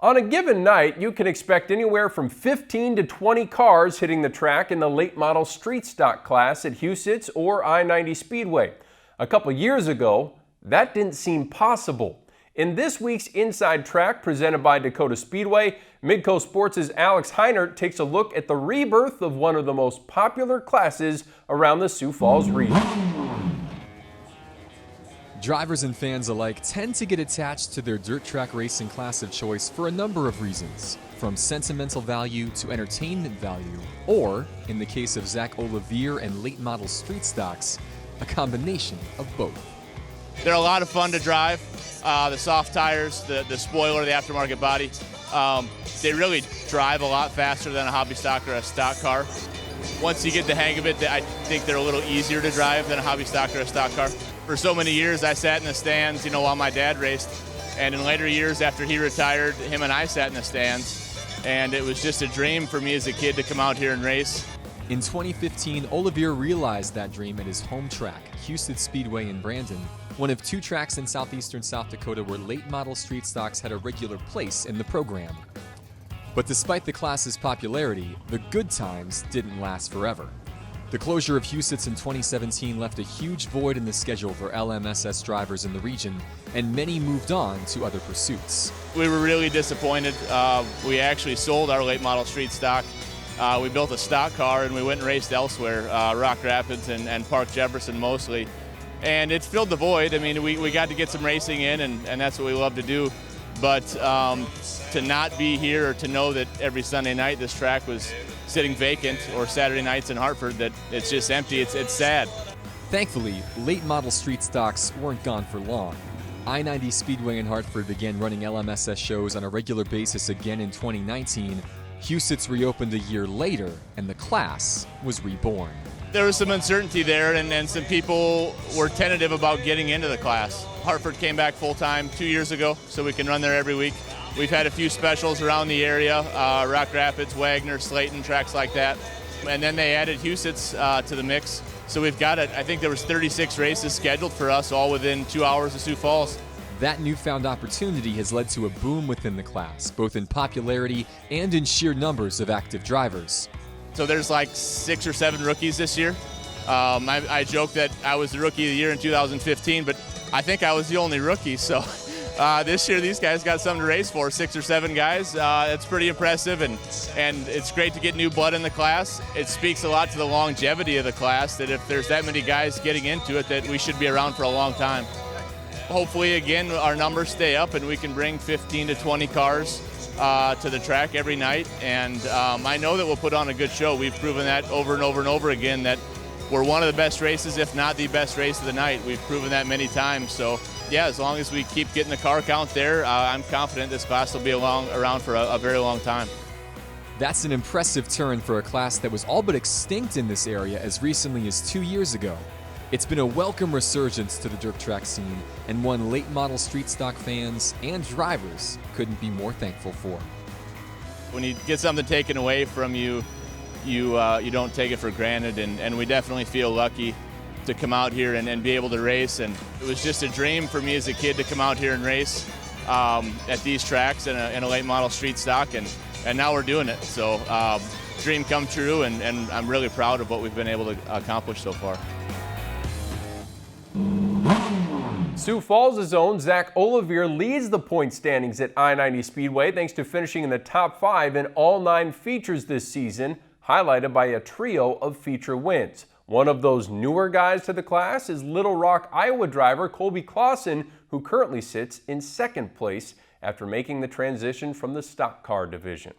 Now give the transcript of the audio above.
On a given night, you can expect anywhere from 15 to 20 cars hitting the track in the late model street stock class at Huset's or I-90 Speedway. A couple years ago, that didn't seem possible. In this week's Inside Track presented by Dacotah Speedway, Midco Sports' Alex Heinert takes a look at the rebirth of one of the most popular classes around the Sioux Falls region. Drivers and fans alike tend to get attached to their dirt track racing class of choice for a number of reasons, from sentimental value to entertainment value, or, in the case of Zach Olivier and late model street stocks, a combination of both. They're a lot of fun to drive. The soft tires, the spoiler, the aftermarket body, they really drive a lot faster than a hobby stock or a stock car. Once you get the hang of it, I think they're a little easier to drive than a hobby stock or a stock car. For so many years, I sat in the stands, while my dad raced. And in later years, after he retired, him and I sat in the stands. And it was just a dream for me as a kid to come out here and race. In 2015, Olivier realized that dream at his home track, Dacotah Speedway in Brandon, one of two tracks in southeastern South Dakota where late model street stocks had a regular place in the program. But despite the class's popularity, the good times didn't last forever. The closure of Huset's in 2017 left a huge void in the schedule for LMSS drivers in the region, and many moved on to other pursuits. We were really disappointed. We actually sold our late model street stock. We built a stock car and we went and raced elsewhere, Rock Rapids and Park Jefferson mostly. And it's filled the void. I mean, we got to get some racing in, and that's what we love to do. But to not be here, or to know that every Sunday night this track was sitting vacant, or Saturday nights in Hartford that it's just empty, it's sad. Thankfully, late model street stocks weren't gone for long. I-90 Speedway in Hartford began running LMSS shows on a regular basis again in 2019. Huset's reopened a year later, and the class was reborn. There was some uncertainty there, and some people were tentative about getting into the class. Hartford came back full-time 2 years ago, so we can run there every week. We've had a few specials around the area, Rock Rapids, Wagner, Slayton, tracks like that. And then they added Huset's to the mix. So we've got it. I think there was 36 races scheduled for us, all within 2 hours of Sioux Falls. That newfound opportunity has led to a boom within the class, both in popularity and in sheer numbers of active drivers. So there's like 6 or 7 rookies this year. I joke that I was the rookie of the year in 2015, but I think I was the only rookie. So this year these guys got something to race for, 6 or 7 guys. It's pretty impressive, and it's great to get new blood in the class. It speaks a lot to the longevity of the class, that if there's that many guys getting into it, that we should be around for a long time. Hopefully, again, our numbers stay up and we can bring 15 to 20 cars to the track every night, and I know that we'll put on a good show. We've proven that over and over and over again, that we're one of the best races, if not the best race of the night. We've proven that many times. So yeah, as long as we keep getting the car count there, I'm confident this class will be around for a very long time. That's an impressive turn for a class that was all but extinct in this area as recently as 2 years ago. It's been a welcome resurgence to the dirt track scene, and one late model street stock fans and drivers couldn't be more thankful for. When you get something taken away from you, you don't take it for granted, and we definitely feel lucky to come out here and be able to race. And it was just a dream for me as a kid to come out here and race at these tracks in a late model street stock, and now we're doing it. So dream come true, and I'm really proud of what we've been able to accomplish so far. Sioux Falls' own Zach Olivier leads the point standings at I-90 Speedway thanks to finishing in the top 5 in all 9 features this season, highlighted by a trio of feature wins. One of those newer guys to the class is Little Rock, Iowa driver Colby Clausen, who currently sits in 2nd place after making the transition from the stock car division.